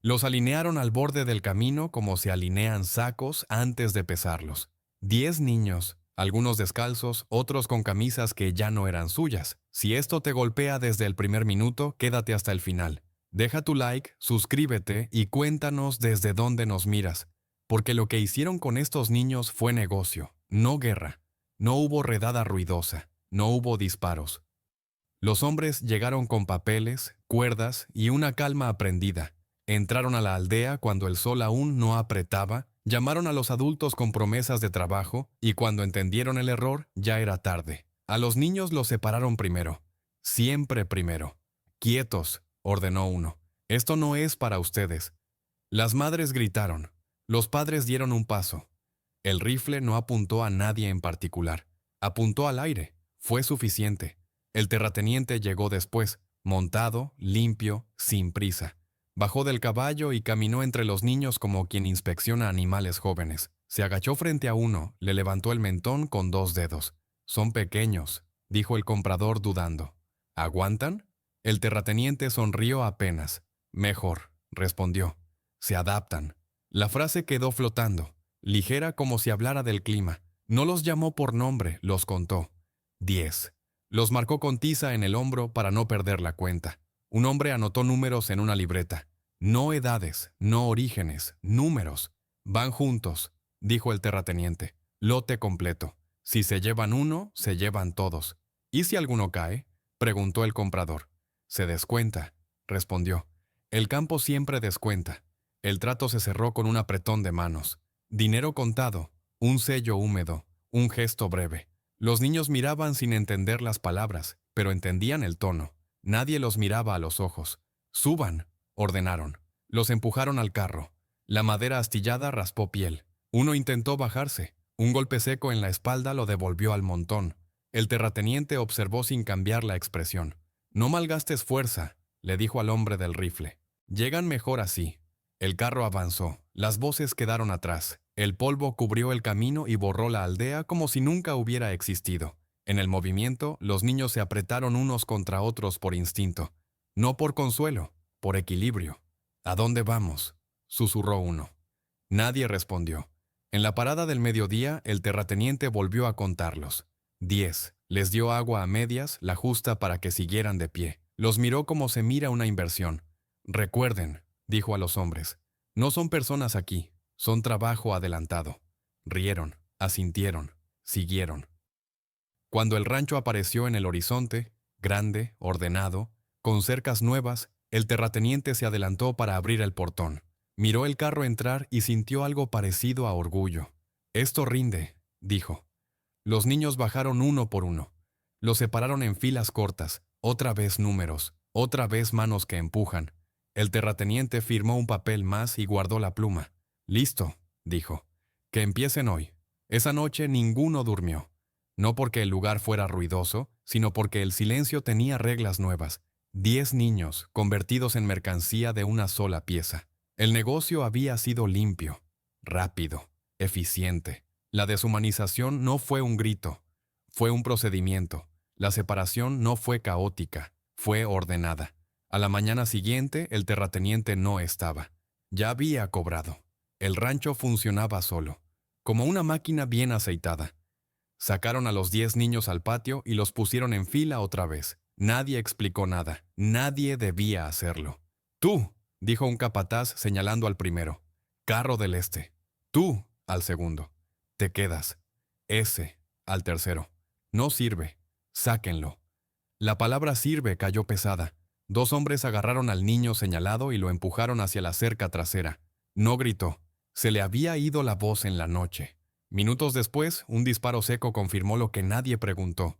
Los alinearon al borde del camino como se alinean sacos antes de pesarlos. 10 niños, algunos descalzos, otros con camisas que ya no eran suyas. Si esto te golpea desde el primer minuto, quédate hasta el final. Deja tu like, suscríbete y cuéntanos desde dónde nos miras. Porque lo que hicieron con estos niños fue negocio, no guerra. No hubo redada ruidosa, no hubo disparos. Los hombres llegaron con papeles, cuerdas y una calma aprendida. Entraron a la aldea cuando el sol aún no apretaba, llamaron a los adultos con promesas de trabajo y cuando entendieron el error ya era tarde. A los niños los separaron primero. Siempre primero. Quietos, ordenó uno. Esto no es para ustedes. Las madres gritaron. Los padres dieron un paso. El rifle no apuntó a nadie en particular. Apuntó al aire. Fue suficiente. El terrateniente llegó después, montado, limpio, sin prisa. Bajó del caballo y caminó entre los niños como quien inspecciona animales jóvenes. Se agachó frente a uno, le levantó el mentón con 2 dedos. Son pequeños, dijo el comprador dudando. ¿Aguantan? El terrateniente sonrió apenas. Mejor, respondió. Se adaptan. La frase quedó flotando, ligera como si hablara del clima. No los llamó por nombre, los contó. 10. Los marcó con tiza en el hombro para no perder la cuenta. Un hombre anotó números en una libreta. No edades, no orígenes, números. Van juntos, dijo el terrateniente. Lote completo. Si se llevan uno, se llevan todos. ¿Y si alguno cae? Preguntó el comprador. Se descuenta, respondió. El campo siempre descuenta. El trato se cerró con un apretón de manos. Dinero contado, un sello húmedo, un gesto breve. Los niños miraban sin entender las palabras, pero entendían el tono. Nadie los miraba a los ojos. «Suban», ordenaron. Los empujaron al carro. La madera astillada raspó piel. Uno intentó bajarse. Un golpe seco en la espalda lo devolvió al montón. El terrateniente observó sin cambiar la expresión. «No malgastes fuerza», le dijo al hombre del rifle. «Llegan mejor así». El carro avanzó. Las voces quedaron atrás. El polvo cubrió el camino y borró la aldea como si nunca hubiera existido. En el movimiento, los niños se apretaron unos contra otros por instinto. No por consuelo, por equilibrio. «¿A dónde vamos?», susurró uno. Nadie respondió. En la parada del mediodía, el terrateniente volvió a contarlos. 10. Les dio agua a medias, la justa para que siguieran de pie. Los miró como se mira una inversión. «Recuerden», dijo a los hombres, «no son personas aquí, son trabajo adelantado». Rieron, asintieron, siguieron. Cuando el rancho apareció en el horizonte, grande, ordenado, con cercas nuevas, el terrateniente se adelantó para abrir el portón. Miró el carro entrar y sintió algo parecido a orgullo. «Esto rinde», dijo. Los niños bajaron uno por uno. Los separaron en filas cortas, otra vez números, otra vez manos que empujan. El terrateniente firmó un papel más y guardó la pluma. «Listo», dijo. «Que empiecen hoy». Esa noche ninguno durmió. No porque el lugar fuera ruidoso, sino porque el silencio tenía reglas nuevas. 10 niños, convertidos en mercancía de una sola pieza. El negocio había sido limpio, rápido, eficiente. La deshumanización no fue un grito, fue un procedimiento. La separación no fue caótica, fue ordenada. A la mañana siguiente, el terrateniente no estaba. Ya había cobrado. El rancho funcionaba solo, como una máquina bien aceitada. Sacaron a los 10 niños al patio y los pusieron en fila otra vez. Nadie explicó nada. Nadie debía hacerlo. «Tú», dijo un capataz señalando al primero. «Carro del Este». «Tú», al segundo. «Te quedas». «Ese», al tercero. «No sirve. Sáquenlo». La palabra sirve cayó pesada. 2 hombres agarraron al niño señalado y lo empujaron hacia la cerca trasera. No gritó. Se le había ido la voz en la noche. Minutos después, un disparo seco confirmó lo que nadie preguntó.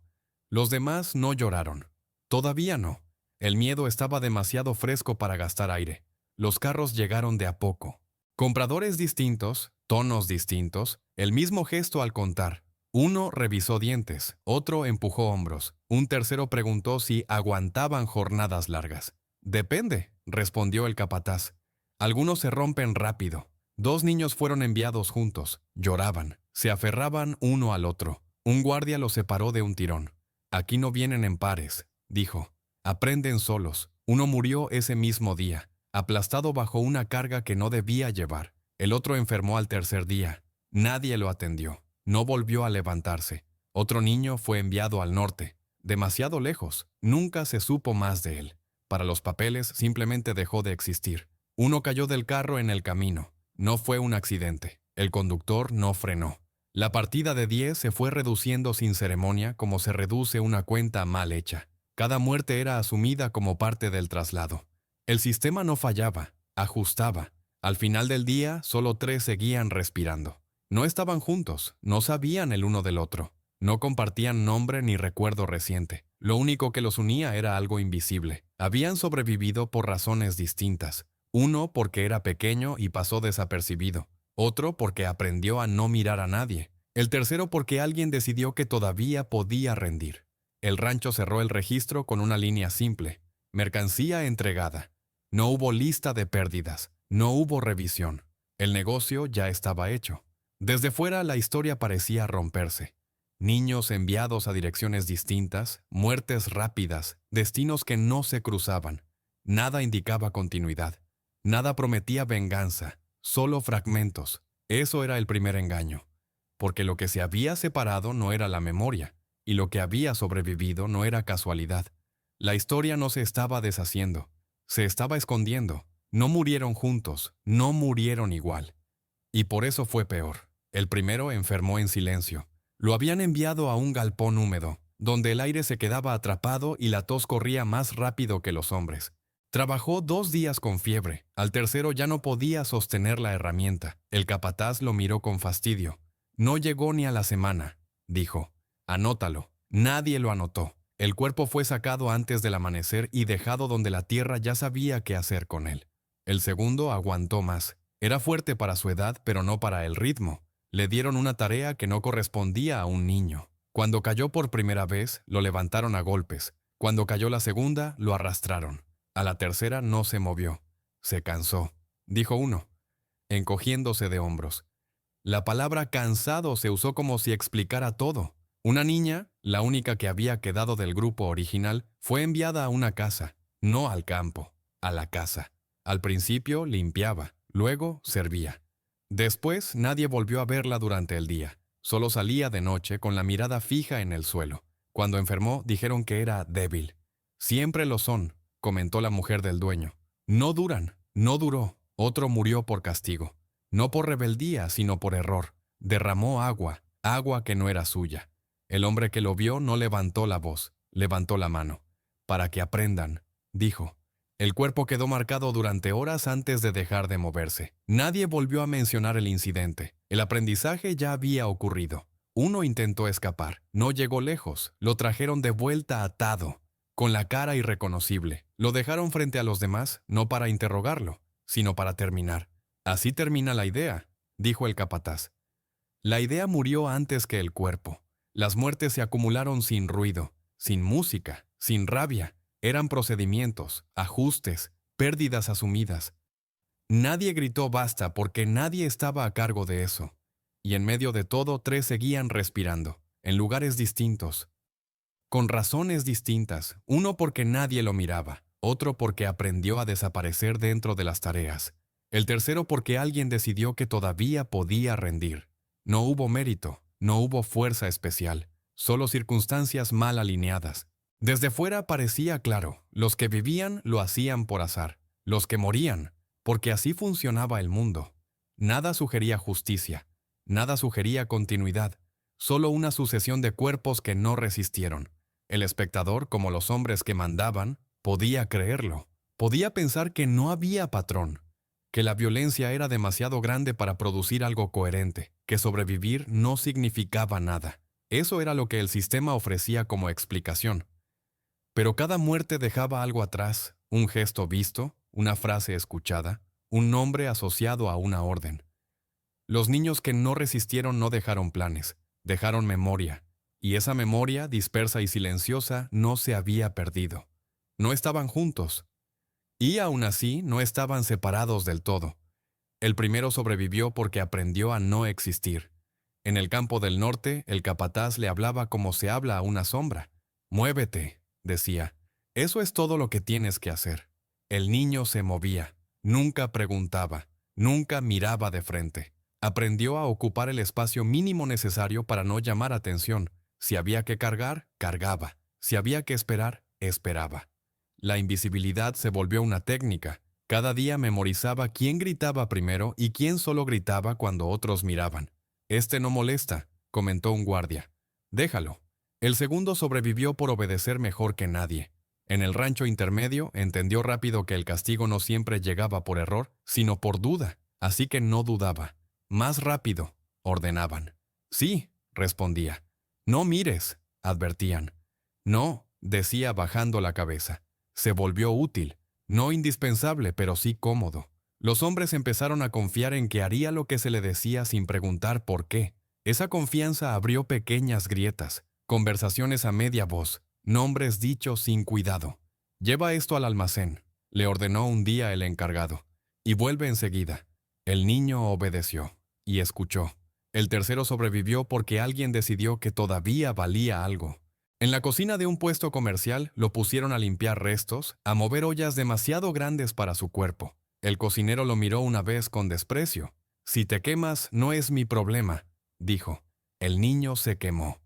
Los demás no lloraron. Todavía no. El miedo estaba demasiado fresco para gastar aire. Los carros llegaron de a poco. Compradores distintos, tonos distintos, el mismo gesto al contar. Uno revisó dientes, otro empujó hombros, un tercero preguntó si aguantaban jornadas largas. «Depende», respondió el capataz. «Algunos se rompen rápido». 2 niños fueron enviados juntos. Lloraban. Se aferraban uno al otro. Un guardia los separó de un tirón. «Aquí no vienen en pares», dijo. «Aprenden solos». Uno murió ese mismo día. aplastado bajo una carga que no debía llevar. El otro enfermó al tercer día. Nadie lo atendió. No volvió a levantarse. Otro niño fue enviado al norte, demasiado lejos. Nunca se supo más de él. Para los papeles simplemente dejó de existir. Uno cayó del carro en el camino. No fue un accidente. El conductor no frenó. La partida de 10 se fue reduciendo sin ceremonia como se reduce una cuenta mal hecha. Cada muerte era asumida como parte del traslado. El sistema no fallaba, ajustaba. Al final del día, solo 3 seguían respirando. No estaban juntos, no sabían el uno del otro. No compartían nombre ni recuerdo reciente. Lo único que los unía era algo invisible. Habían sobrevivido por razones distintas. Uno porque era pequeño y pasó desapercibido. Otro porque aprendió a no mirar a nadie. El tercero porque alguien decidió que todavía podía rendir. El rancho cerró el registro con una línea simple. Mercancía entregada. No hubo lista de pérdidas. No hubo revisión. El negocio ya estaba hecho. Desde fuera la historia parecía romperse. Niños enviados a direcciones distintas, muertes rápidas, destinos que no se cruzaban. Nada indicaba continuidad. Nada prometía venganza, solo fragmentos. Eso era el primer engaño. Porque lo que se había separado no era la memoria, y lo que había sobrevivido no era casualidad. La historia no se estaba deshaciendo, se estaba escondiendo. No murieron juntos, no murieron igual. Y por eso fue peor. El primero enfermó en silencio. Lo habían enviado a un galpón húmedo, donde el aire se quedaba atrapado y la tos corría más rápido que los hombres. Trabajó 2 días con fiebre. Al tercero ya no podía sostener la herramienta. El capataz lo miró con fastidio. No llegó ni a la semana, dijo. Anótalo. Nadie lo anotó. El cuerpo fue sacado antes del amanecer y dejado donde la tierra ya sabía qué hacer con él. El segundo aguantó más. Era fuerte para su edad, pero no para el ritmo. Le dieron una tarea que no correspondía a un niño. Cuando cayó por primera vez, lo levantaron a golpes. Cuando cayó la segunda, lo arrastraron. A la tercera no se movió. Se cansó, dijo uno, encogiéndose de hombros. La palabra cansado se usó como si explicara todo. Una niña, la única que había quedado del grupo original, fue enviada a una casa, no al campo, a la casa. Al principio limpiaba, luego servía. Después nadie volvió a verla durante el día. Solo salía de noche con la mirada fija en el suelo. Cuando enfermó dijeron que era débil. Siempre lo son, comentó la mujer del dueño. No duran, no duró. Otro murió por castigo. No por rebeldía, sino por error. Derramó agua, agua que no era suya. El hombre que lo vio no levantó la voz, levantó la mano. Para que aprendan, dijo. El cuerpo quedó marcado durante horas antes de dejar de moverse. Nadie volvió a mencionar el incidente. El aprendizaje ya había ocurrido. Uno intentó escapar. No llegó lejos. Lo trajeron de vuelta atado, con la cara irreconocible. Lo dejaron frente a los demás, no para interrogarlo, sino para terminar. Así termina la idea, dijo el capataz. La idea murió antes que el cuerpo. Las muertes se acumularon sin ruido, sin música, sin rabia. Eran procedimientos, ajustes, pérdidas asumidas. Nadie gritó basta porque nadie estaba a cargo de eso. Y en medio de todo 3 seguían respirando, en lugares distintos, con razones distintas, uno porque nadie lo miraba, otro porque aprendió a desaparecer dentro de las tareas, el tercero porque alguien decidió que todavía podía rendir. No hubo mérito, no hubo fuerza especial, solo circunstancias mal alineadas. Desde fuera parecía claro, los que vivían lo hacían por azar, los que morían, porque así funcionaba el mundo. Nada sugería justicia, nada sugería continuidad, solo una sucesión de cuerpos que no resistieron. El espectador, como los hombres que mandaban, podía creerlo, podía pensar que no había patrón, que la violencia era demasiado grande para producir algo coherente, que sobrevivir no significaba nada. Eso era lo que el sistema ofrecía como explicación. Pero cada muerte dejaba algo atrás, un gesto visto, una frase escuchada, un nombre asociado a una orden. Los niños que no resistieron no dejaron planes, dejaron memoria, y esa memoria, dispersa y silenciosa, no se había perdido. No estaban juntos, y aún así no estaban separados del todo. El primero sobrevivió porque aprendió a no existir. En el campo del norte, el capataz le hablaba como se habla a una sombra. «Muévete», decía. «Eso es todo lo que tienes que hacer». El niño se movía. Nunca preguntaba, nunca miraba de frente. Aprendió a ocupar el espacio mínimo necesario para no llamar atención. Si había que cargar, cargaba. Si había que esperar, esperaba. La invisibilidad se volvió una técnica. Cada día memorizaba quién gritaba primero y quién solo gritaba cuando otros miraban. «Este no molesta», comentó un guardia. «Déjalo». El segundo sobrevivió por obedecer mejor que nadie. En el rancho intermedio entendió rápido que el castigo no siempre llegaba por error, sino por duda, así que no dudaba. «Más rápido», ordenaban. «Sí», respondía. «No mires», advertían. «No», decía bajando la cabeza. Se volvió útil, no indispensable, pero sí cómodo. Los hombres empezaron a confiar en que haría lo que se le decía sin preguntar por qué. Esa confianza abrió pequeñas grietas, conversaciones a media voz, nombres dichos sin cuidado. «Lleva esto al almacén», le ordenó un día el encargado. «Y vuelve enseguida». El niño obedeció y escuchó. El tercero sobrevivió porque alguien decidió que todavía valía algo. En la cocina de un puesto comercial lo pusieron a limpiar restos, a mover ollas demasiado grandes para su cuerpo. El cocinero lo miró una vez con desprecio. «Si te quemas, no es mi problema», dijo. El niño se quemó.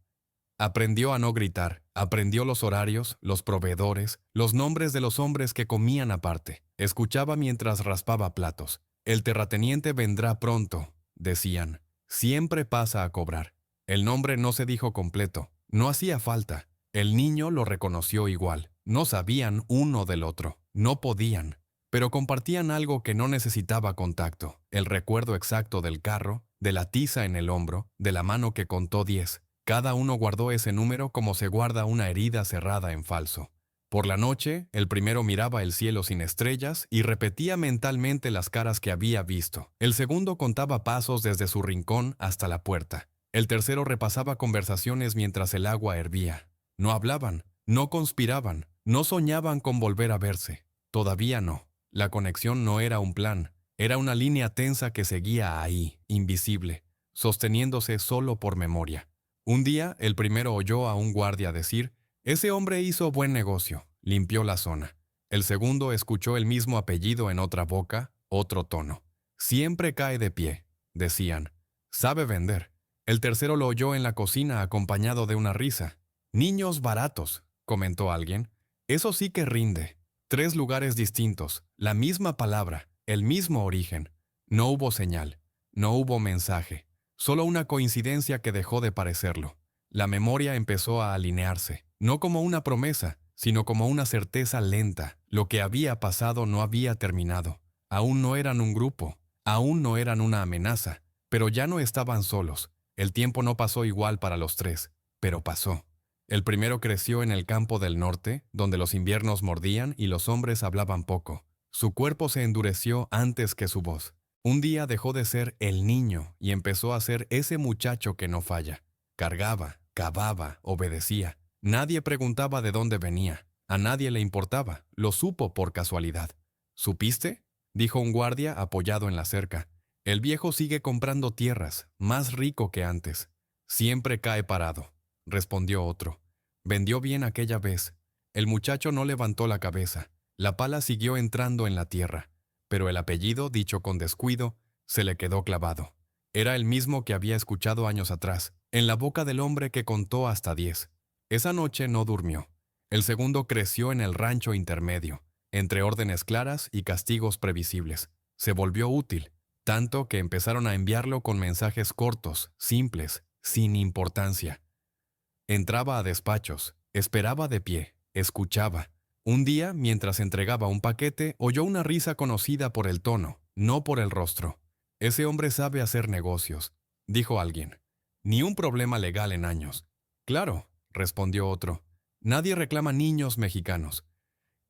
Aprendió a no gritar, aprendió los horarios, los proveedores, los nombres de los hombres que comían aparte. Escuchaba mientras raspaba platos. «El terrateniente vendrá pronto», decían. «Siempre pasa a cobrar». El nombre no se dijo completo. No hacía falta. El niño lo reconoció igual. No sabían uno del otro. No podían. Pero compartían algo que no necesitaba contacto. El recuerdo exacto del carro, de la tiza en el hombro, de la mano que contó 10. Cada uno guardó ese número como se guarda una herida cerrada en falso. Por la noche, el primero miraba el cielo sin estrellas y repetía mentalmente las caras que había visto. El segundo contaba pasos desde su rincón hasta la puerta. El tercero repasaba conversaciones mientras el agua hervía. No hablaban, no conspiraban, no soñaban con volver a verse. Todavía no. La conexión no era un plan, era una línea tensa que seguía ahí, invisible, sosteniéndose solo por memoria. Un día, el primero oyó a un guardia decir: «Ese hombre hizo buen negocio», limpió la zona. El segundo escuchó el mismo apellido en otra boca, otro tono. «Siempre cae de pie», decían. «Sabe vender». El tercero lo oyó en la cocina acompañado de una risa. «Niños baratos», comentó alguien. «Eso sí que rinde». 3 lugares distintos, la misma palabra, el mismo origen. No hubo señal, no hubo mensaje, solo una coincidencia que dejó de parecerlo. La memoria empezó a alinearse, no como una promesa, sino como una certeza lenta. Lo que había pasado no había terminado. Aún no eran un grupo, aún no eran una amenaza, pero ya no estaban solos. El tiempo no pasó igual para los 3, pero pasó. El primero creció en el campo del norte, donde los inviernos mordían y los hombres hablaban poco. Su cuerpo se endureció antes que su voz. Un día dejó de ser el niño y empezó a ser ese muchacho que no falla. Cargaba, cavaba, obedecía. Nadie preguntaba de dónde venía. A nadie le importaba. Lo supo por casualidad. «¿Supiste?», dijo un guardia apoyado en la cerca. «El viejo sigue comprando tierras, más rico que antes». «Siempre cae parado», respondió otro. «Vendió bien aquella vez». El muchacho no levantó la cabeza. La pala siguió entrando en la tierra, pero el apellido, dicho con descuido, se le quedó clavado. Era el mismo que había escuchado años atrás, en la boca del hombre que contó hasta 10. Esa noche no durmió. El segundo creció en el rancho intermedio, entre órdenes claras y castigos previsibles. Se volvió útil, tanto que empezaron a enviarlo con mensajes cortos, simples, sin importancia. Entraba a despachos, esperaba de pie, escuchaba. Un día, mientras entregaba un paquete, oyó una risa conocida por el tono, no por el rostro. «Ese hombre sabe hacer negocios», dijo alguien. «Ni un problema legal en años». «Claro», respondió otro. «Nadie reclama niños mexicanos».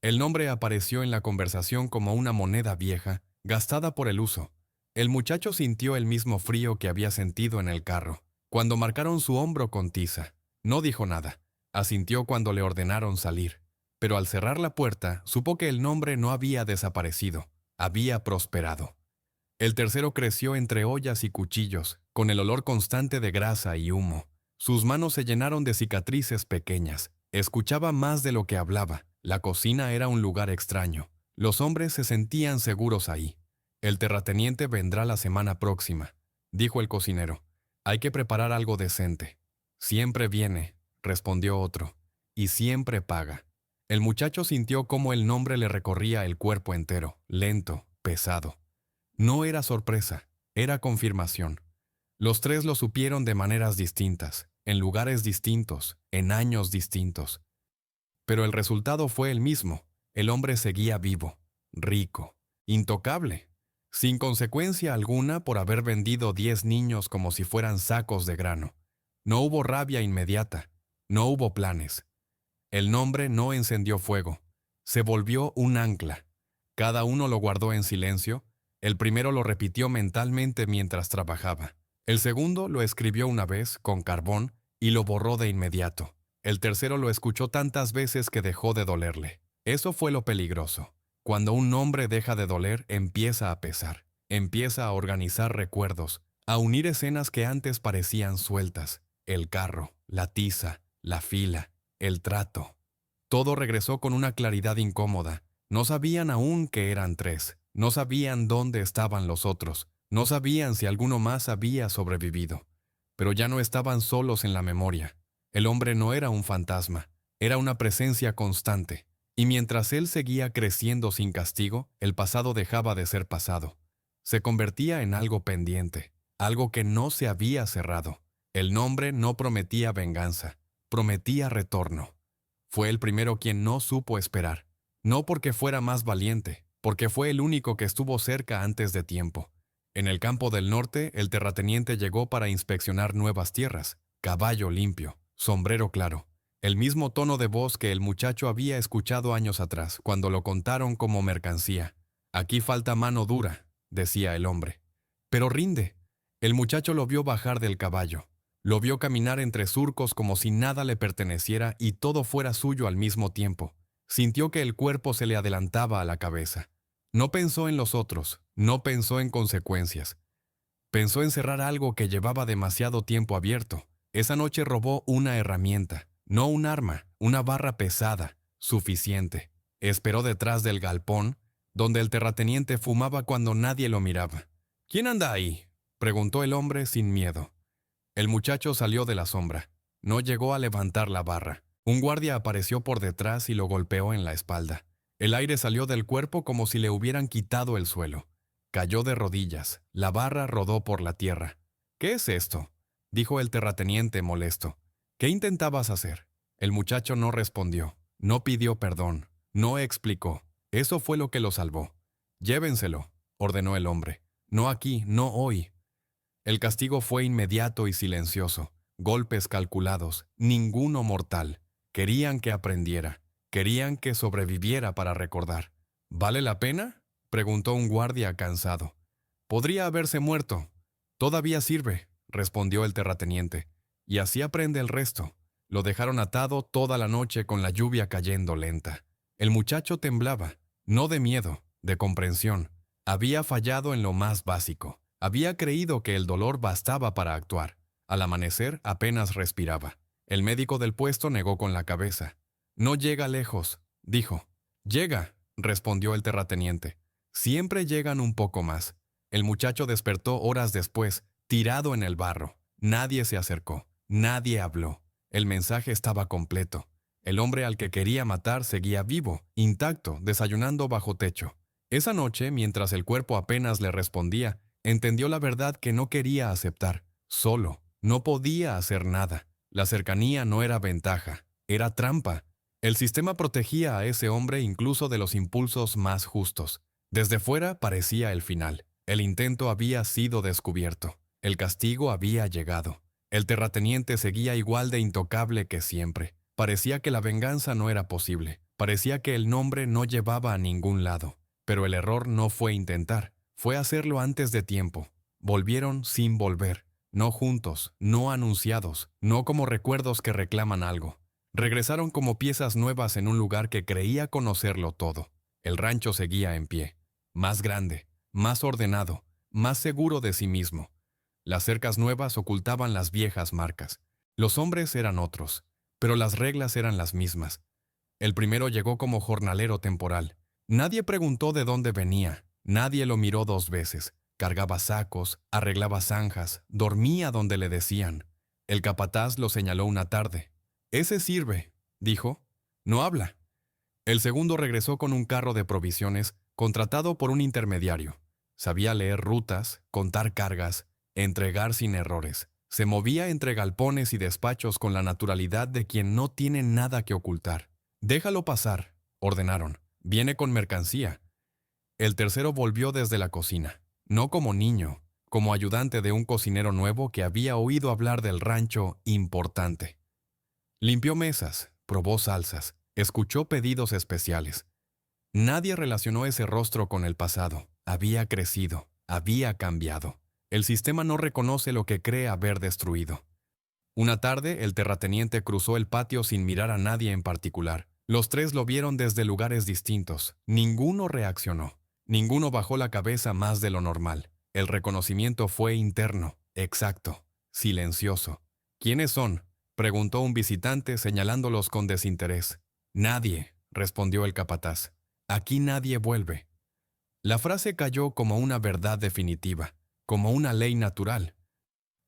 El nombre apareció en la conversación como una moneda vieja, gastada por el uso. El muchacho sintió el mismo frío que había sentido en el carro, cuando marcaron su hombro con tiza. No dijo nada. Asintió cuando le ordenaron salir. Pero al cerrar la puerta, supo que el nombre no había desaparecido, había prosperado. El tercero creció entre ollas y cuchillos, con el olor constante de grasa y humo. Sus manos se llenaron de cicatrices pequeñas. Escuchaba más de lo que hablaba. La cocina era un lugar extraño. Los hombres se sentían seguros ahí. El terrateniente vendrá la semana próxima, dijo el cocinero. Hay que preparar algo decente. Siempre viene, respondió otro, y siempre paga. El muchacho sintió cómo el nombre le recorría el cuerpo entero, lento, pesado. No era sorpresa, era confirmación. Los tres lo supieron de maneras distintas, en lugares distintos, en años distintos. Pero el resultado fue el mismo. El hombre seguía vivo, rico, intocable, sin consecuencia alguna por haber vendido 10 niños como si fueran sacos de grano. No hubo rabia inmediata, no hubo planes. El nombre no encendió fuego, se volvió un ancla. Cada uno lo guardó en silencio. El primero lo repitió mentalmente mientras trabajaba. El segundo lo escribió una vez, con carbón, y lo borró de inmediato. El tercero lo escuchó tantas veces que dejó de dolerle. Eso fue lo peligroso. Cuando un nombre deja de doler, empieza a pesar. Empieza a organizar recuerdos, a unir escenas que antes parecían sueltas. El carro, la tiza, la fila, el trato. Todo regresó con una claridad incómoda. No sabían aún que eran tres. No sabían dónde estaban los otros. No sabían si alguno más había sobrevivido. Pero ya no estaban solos en la memoria. El hombre no era un fantasma. Era una presencia constante. Y mientras él seguía creciendo sin castigo, el pasado dejaba de ser pasado. Se convertía en algo pendiente, algo que no se había cerrado. El nombre no prometía venganza, prometía retorno. Fue el primero quien no supo esperar. No porque fuera más valiente, porque fue el único que estuvo cerca antes de tiempo. En el campo del norte, el terrateniente llegó para inspeccionar nuevas tierras. Caballo limpio, sombrero claro. El mismo tono de voz que el muchacho había escuchado años atrás, cuando lo contaron como mercancía. Aquí falta mano dura, decía el hombre. Pero rinde. El muchacho lo vio bajar del caballo. Lo vio caminar entre surcos como si nada le perteneciera y todo fuera suyo al mismo tiempo. Sintió que el cuerpo se le adelantaba a la cabeza. No pensó en los otros, no pensó en consecuencias. Pensó en cerrar algo que llevaba demasiado tiempo abierto. Esa noche robó una herramienta, no un arma, una barra pesada, suficiente. Esperó detrás del galpón, donde el terrateniente fumaba cuando nadie lo miraba. ¿Quién anda ahí?, preguntó el hombre sin miedo. El muchacho salió de la sombra. No llegó a levantar la barra. Un guardia apareció por detrás y lo golpeó en la espalda. El aire salió del cuerpo como si le hubieran quitado el suelo. Cayó de rodillas. La barra rodó por la tierra. «¿Qué es esto?», dijo el terrateniente molesto. «¿Qué intentabas hacer?». El muchacho no respondió. No pidió perdón. No explicó. Eso fue lo que lo salvó. «Llévenselo», ordenó el hombre. «No aquí, no hoy». El castigo fue inmediato y silencioso. Golpes calculados, ninguno mortal. Querían que aprendiera. Querían que sobreviviera para recordar. «¿Vale la pena?», preguntó un guardia cansado. «Podría haberse muerto». «Todavía sirve», respondió el terrateniente. «Y así aprende el resto». Lo dejaron atado toda la noche con la lluvia cayendo lenta. El muchacho temblaba, no de miedo, de comprensión. Había fallado en lo más básico. Había creído que el dolor bastaba para actuar. Al amanecer apenas respiraba. El médico del puesto negó con la cabeza. «No llega lejos», dijo. «Llega», respondió el terrateniente. «Siempre llegan un poco más». El muchacho despertó horas después, tirado en el barro. Nadie se acercó. Nadie habló. El mensaje estaba completo. El hombre al que quería matar seguía vivo, intacto, desayunando bajo techo. Esa noche, mientras el cuerpo apenas le respondía, entendió la verdad que no quería aceptar. Solo. No podía hacer nada. La cercanía no era ventaja. Era trampa. El sistema protegía a ese hombre incluso de los impulsos más justos. Desde fuera parecía el final. El intento había sido descubierto. El castigo había llegado. El terrateniente seguía igual de intocable que siempre. Parecía que la venganza no era posible. Parecía que el nombre no llevaba a ningún lado. Pero el error no fue intentar. Fue hacerlo antes de tiempo. Volvieron sin volver. No juntos, no anunciados, no como recuerdos que reclaman algo. Regresaron como piezas nuevas en un lugar que creía conocerlo todo. El rancho seguía en pie. Más grande, más ordenado, más seguro de sí mismo. Las cercas nuevas ocultaban las viejas marcas. Los hombres eran otros, pero las reglas eran las mismas. El primero llegó como jornalero temporal. Nadie preguntó de dónde venía, nadie lo miró 2 veces. Cargaba sacos, arreglaba zanjas, dormía donde le decían. El capataz lo señaló una tarde. «Ese sirve», dijo. «No habla». El segundo regresó con un carro de provisiones contratado por un intermediario. Sabía leer rutas, contar cargas, entregar sin errores. Se movía entre galpones y despachos con la naturalidad de quien no tiene nada que ocultar. «Déjalo pasar», ordenaron. «Viene con mercancía». El tercero volvió desde la cocina, no como niño, como ayudante de un cocinero nuevo que había oído hablar del rancho importante. Limpió mesas, probó salsas, escuchó pedidos especiales. Nadie relacionó ese rostro con el pasado. Había crecido, había cambiado. El sistema no reconoce lo que cree haber destruido. Una tarde, el terrateniente cruzó el patio sin mirar a nadie en particular. Los tres lo vieron desde lugares distintos. Ninguno reaccionó. Ninguno bajó la cabeza más de lo normal. El reconocimiento fue interno, exacto, silencioso. «¿Quiénes son?», preguntó un visitante señalándolos con desinterés. «Nadie», respondió el capataz. «Aquí nadie vuelve». La frase cayó como una verdad definitiva, como una ley natural.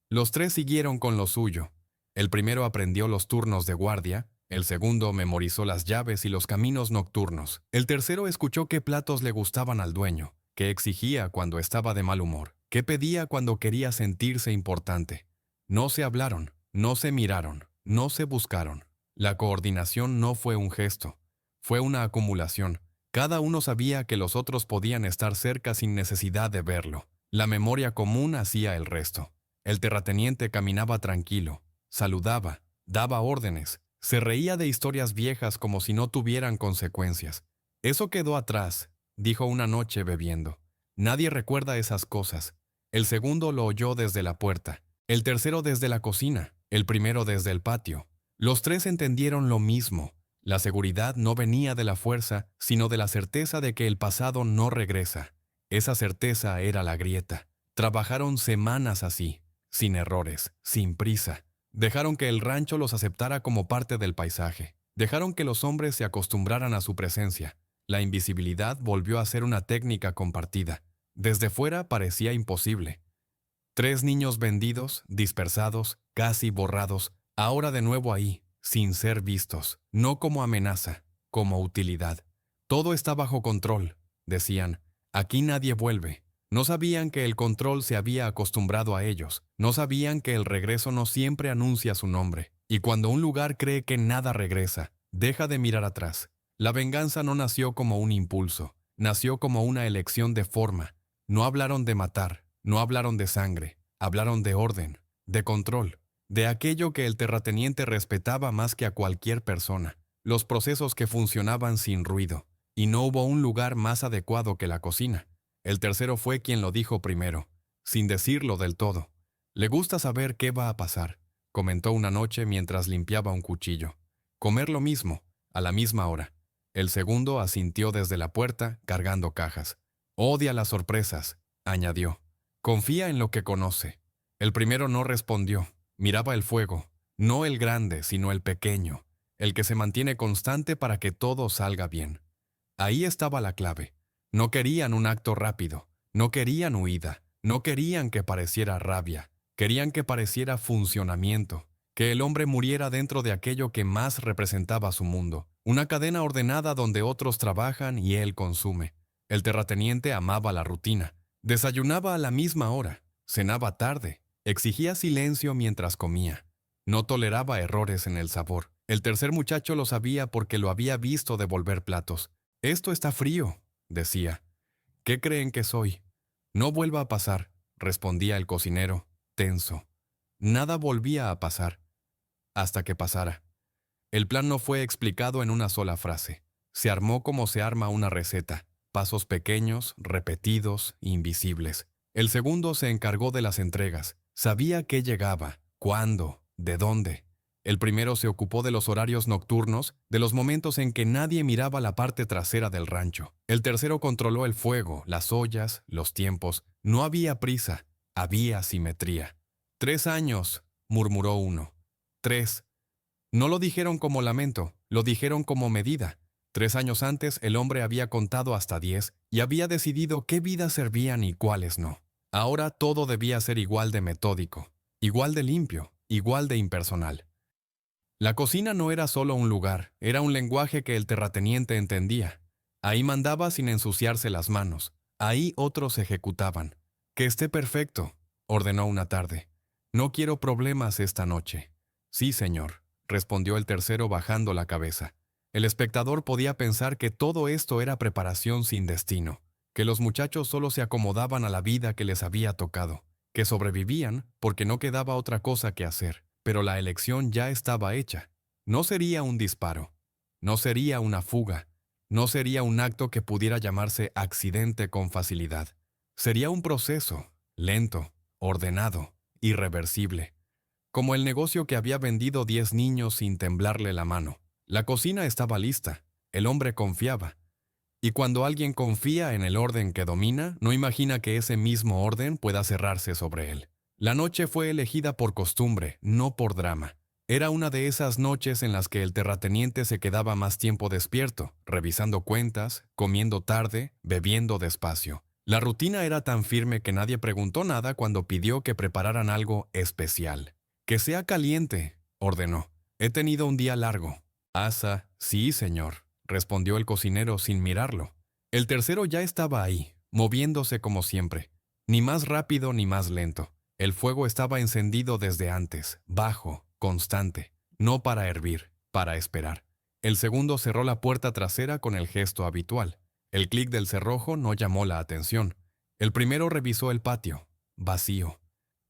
Los tres siguieron con lo suyo. El primero aprendió los turnos de guardia, el segundo memorizó las llaves y los caminos nocturnos. El tercero escuchó qué platos le gustaban al dueño, qué exigía cuando estaba de mal humor, qué pedía cuando quería sentirse importante. No se hablaron, no se miraron, no se buscaron. La coordinación no fue un gesto, fue una acumulación. Cada uno sabía que los otros podían estar cerca sin necesidad de verlo. La memoria común hacía el resto. El terrateniente caminaba tranquilo, saludaba, daba órdenes, se reía de historias viejas como si no tuvieran consecuencias. «Eso quedó atrás», dijo una noche bebiendo. «Nadie recuerda esas cosas». El segundo lo oyó desde la puerta, el tercero desde la cocina, el primero desde el patio. Los tres entendieron lo mismo. La seguridad no venía de la fuerza, sino de la certeza de que el pasado no regresa. Esa certeza era la grieta. Trabajaron semanas así, sin errores, sin prisa. Dejaron que el rancho los aceptara como parte del paisaje. Dejaron que los hombres se acostumbraran a su presencia. La invisibilidad volvió a ser una técnica compartida. Desde fuera parecía imposible. 3 niños vendidos, dispersados, casi borrados, ahora de nuevo ahí, sin ser vistos, no como amenaza, como utilidad. «Todo está bajo control», decían. «Aquí nadie vuelve». No sabían que el control se había acostumbrado a ellos. No sabían que el regreso no siempre anuncia su nombre. Y cuando un lugar cree que nada regresa, deja de mirar atrás. La venganza no nació como un impulso. Nació como una elección de forma. No hablaron de matar, no hablaron de sangre. Hablaron de orden, de control, de aquello que el terrateniente respetaba más que a cualquier persona. Los procesos que funcionaban sin ruido. Y no hubo un lugar más adecuado que la cocina. El tercero fue quien lo dijo primero, sin decirlo del todo. «Le gusta saber qué va a pasar», comentó una noche mientras limpiaba un cuchillo. «Comer lo mismo, a la misma hora». El segundo asintió desde la puerta, cargando cajas. «Odia las sorpresas», añadió. «Confía en lo que conoce». El primero no respondió. Miraba el fuego, no el grande, sino el pequeño, el que se mantiene constante para que todo salga bien. Ahí estaba la clave. No querían un acto rápido, no querían huida, no querían que pareciera rabia, querían que pareciera funcionamiento, que el hombre muriera dentro de aquello que más representaba su mundo, una cadena ordenada donde otros trabajan y él consume. El terrateniente amaba la rutina, desayunaba a la misma hora, cenaba tarde, exigía silencio mientras comía, no toleraba errores en el sabor. El tercer muchacho lo sabía porque lo había visto devolver platos. «Esto está frío», decía. «¿Qué creen que soy?» «No vuelva a pasar», respondía el cocinero, tenso. Nada volvía a pasar, hasta que pasara. El plan no fue explicado en una sola frase. Se armó como se arma una receta, pasos pequeños, repetidos, invisibles. El segundo se encargó de las entregas. Sabía qué llegaba, cuándo, de dónde. El primero se ocupó de los horarios nocturnos, de los momentos en que nadie miraba la parte trasera del rancho. El tercero controló el fuego, las ollas, los tiempos. No había prisa, había simetría. 3 años, murmuró uno. 3. No lo dijeron como lamento, lo dijeron como medida. 3 años antes, el hombre había contado hasta 10 y había decidido qué vidas servían y cuáles no. Ahora todo debía ser igual de metódico, igual de limpio, igual de impersonal. La cocina no era solo un lugar, era un lenguaje que el terrateniente entendía. Ahí mandaba sin ensuciarse las manos. Ahí otros ejecutaban. «Que esté perfecto», ordenó una tarde. «No quiero problemas esta noche». «Sí, señor», respondió el tercero bajando la cabeza. El espectador podía pensar que todo esto era preparación sin destino, que los muchachos solo se acomodaban a la vida que les había tocado, que sobrevivían porque no quedaba otra cosa que hacer, pero la elección ya estaba hecha. No sería un disparo, no sería una fuga, no sería un acto que pudiera llamarse accidente con facilidad. Sería un proceso, lento, ordenado, irreversible. Como el negocio que había vendido 10 niños sin temblarle la mano. La cocina estaba lista, el hombre confiaba. Y cuando alguien confía en el orden que domina, no imagina que ese mismo orden pueda cerrarse sobre él. La noche fue elegida por costumbre, no por drama. Era una de esas noches en las que el terrateniente se quedaba más tiempo despierto, revisando cuentas, comiendo tarde, bebiendo despacio. La rutina era tan firme que nadie preguntó nada cuando pidió que prepararan algo especial. «Que sea caliente», ordenó. «He tenido un día largo». «Asa, sí, señor», respondió el cocinero sin mirarlo. El tercero ya estaba ahí, moviéndose como siempre. Ni más rápido ni más lento. El fuego estaba encendido desde antes, bajo, constante. No para hervir, para esperar. El segundo cerró la puerta trasera con el gesto habitual. El clic del cerrojo no llamó la atención. El primero revisó el patio. Vacío.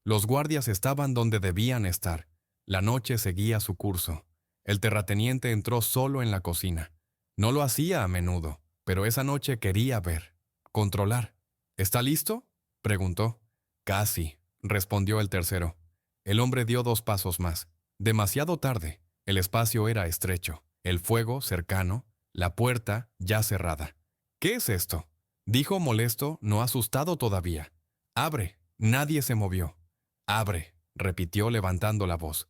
Los guardias estaban donde debían estar. La noche seguía su curso. El terrateniente entró solo en la cocina. No lo hacía a menudo, pero esa noche quería ver, controlar. «¿Está listo?», preguntó. «Casi», respondió el tercero. El hombre dio 2 pasos más. Demasiado tarde. El espacio era estrecho, el fuego cercano, la puerta ya cerrada. «¿Qué es esto?», dijo molesto, no asustado todavía. «Abre». Nadie se movió. «Abre», repitió levantando la voz.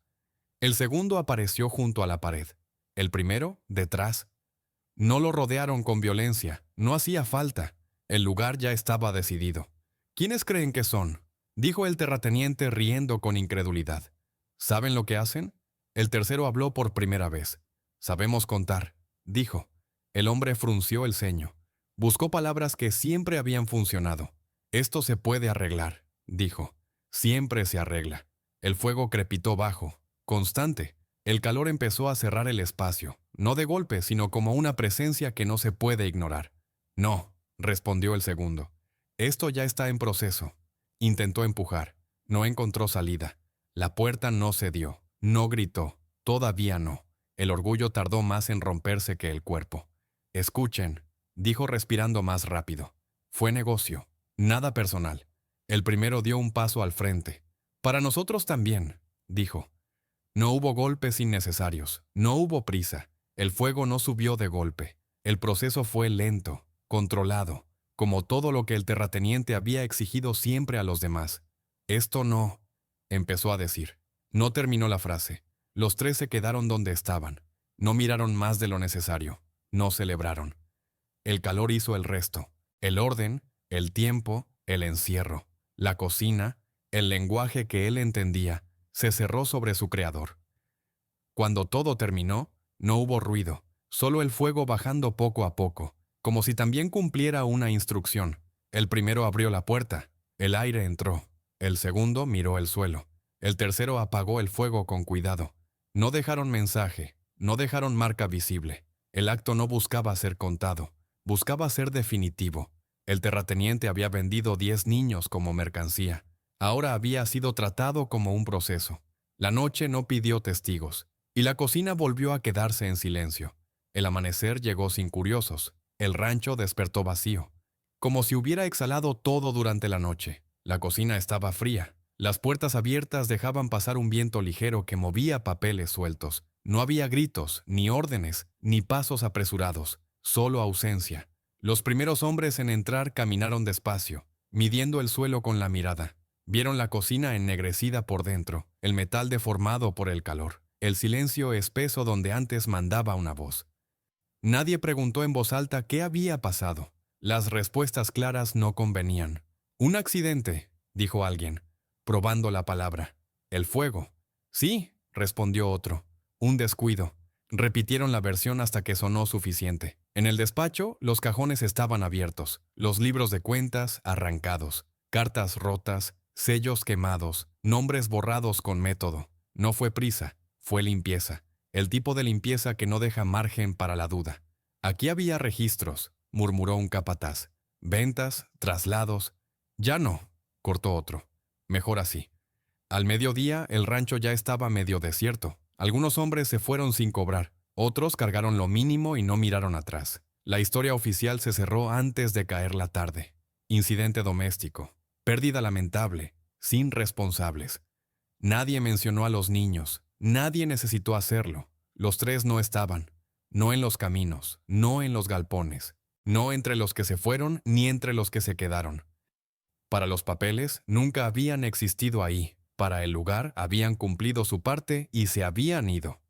El segundo apareció junto a la pared. El primero, detrás. No lo rodearon con violencia, no hacía falta. El lugar ya estaba decidido. «¿Quiénes creen que son?», dijo el terrateniente riendo con incredulidad. «¿Saben lo que hacen?». El tercero habló por primera vez. «Sabemos contar», dijo. El hombre frunció el ceño. Buscó palabras que siempre habían funcionado. «Esto se puede arreglar», dijo. «Siempre se arregla». El fuego crepitó bajo. Constante. El calor empezó a cerrar el espacio, no de golpe, sino como una presencia que no se puede ignorar. «No», respondió el segundo. «Esto ya está en proceso». Intentó empujar. No encontró salida. La puerta no cedió. No gritó. Todavía no. El orgullo tardó más en romperse que el cuerpo. «Escuchen», dijo respirando más rápido. «Fue negocio. Nada personal». El primero dio un paso al frente. «Para nosotros también», dijo. No hubo golpes innecesarios, no hubo prisa. El fuego no subió de golpe. El proceso fue lento, controlado, como todo lo que el terrateniente había exigido siempre a los demás. «Esto no», empezó a decir. No terminó la frase. Los 3 se quedaron donde estaban. No miraron más de lo necesario. No celebraron. El calor hizo el resto. El orden, el tiempo, el encierro, la cocina, el lenguaje que él entendía, se cerró sobre su creador. Cuando todo terminó, no hubo ruido, solo el fuego bajando poco a poco, como si también cumpliera una instrucción. El primero abrió la puerta, el aire entró, el segundo miró el suelo, el tercero apagó el fuego con cuidado. No dejaron mensaje, no dejaron marca visible. El acto no buscaba ser contado, buscaba ser definitivo. El terrateniente había vendido 10 niños como mercancía. Ahora había sido tratado como un proceso. La noche no pidió testigos, y la cocina volvió a quedarse en silencio. El amanecer llegó sin curiosos. El rancho despertó vacío, como si hubiera exhalado todo durante la noche. La cocina estaba fría. Las puertas abiertas dejaban pasar un viento ligero que movía papeles sueltos. No había gritos, ni órdenes, ni pasos apresurados, solo ausencia. Los primeros hombres en entrar caminaron despacio, midiendo el suelo con la mirada. Vieron la cocina ennegrecida por dentro, el metal deformado por el calor, el silencio espeso donde antes mandaba una voz. Nadie preguntó en voz alta qué había pasado. Las respuestas claras no convenían. «Un accidente», dijo alguien, probando la palabra. «El fuego». «Sí», respondió otro. «Un descuido». Repitieron la versión hasta que sonó suficiente. En el despacho, los cajones estaban abiertos, los libros de cuentas arrancados, cartas rotas, sellos quemados, nombres borrados con método. No fue prisa, fue limpieza. El tipo de limpieza que no deja margen para la duda. «Aquí había registros», murmuró un capataz. «Ventas, traslados». «Ya no», cortó otro. «Mejor así». Al mediodía, el rancho ya estaba medio desierto. Algunos hombres se fueron sin cobrar. Otros cargaron lo mínimo y no miraron atrás. La historia oficial se cerró antes de caer la tarde. Incidente doméstico. Pérdida lamentable. Sin responsables. Nadie mencionó a los niños. Nadie necesitó hacerlo. Los tres no estaban. No en los caminos. No en los galpones. No entre los que se fueron ni entre los que se quedaron. Para los papeles, nunca habían existido ahí. Para el lugar, habían cumplido su parte y se habían ido.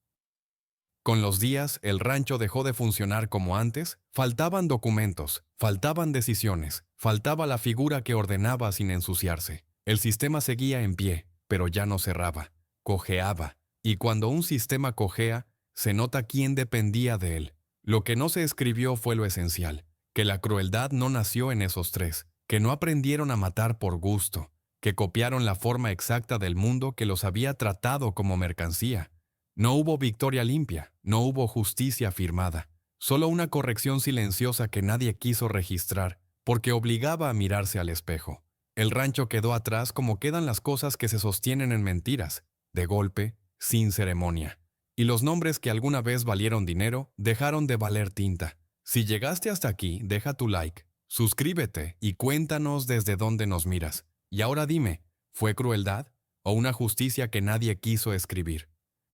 Con los días, el rancho dejó de funcionar como antes. Faltaban documentos, faltaban decisiones, faltaba la figura que ordenaba sin ensuciarse. El sistema seguía en pie, pero ya no cerraba, cojeaba. Y cuando un sistema cojea, se nota quién dependía de él. Lo que no se escribió fue lo esencial, que la crueldad no nació en esos tres, que no aprendieron a matar por gusto, que copiaron la forma exacta del mundo que los había tratado como mercancía. No hubo victoria limpia, no hubo justicia firmada, solo una corrección silenciosa que nadie quiso registrar, porque obligaba a mirarse al espejo. El rancho quedó atrás como quedan las cosas que se sostienen en mentiras, de golpe, sin ceremonia. Y los nombres que alguna vez valieron dinero, dejaron de valer tinta. Si llegaste hasta aquí, deja tu like, suscríbete y cuéntanos desde dónde nos miras. Y ahora dime, ¿fue crueldad o una justicia que nadie quiso escribir?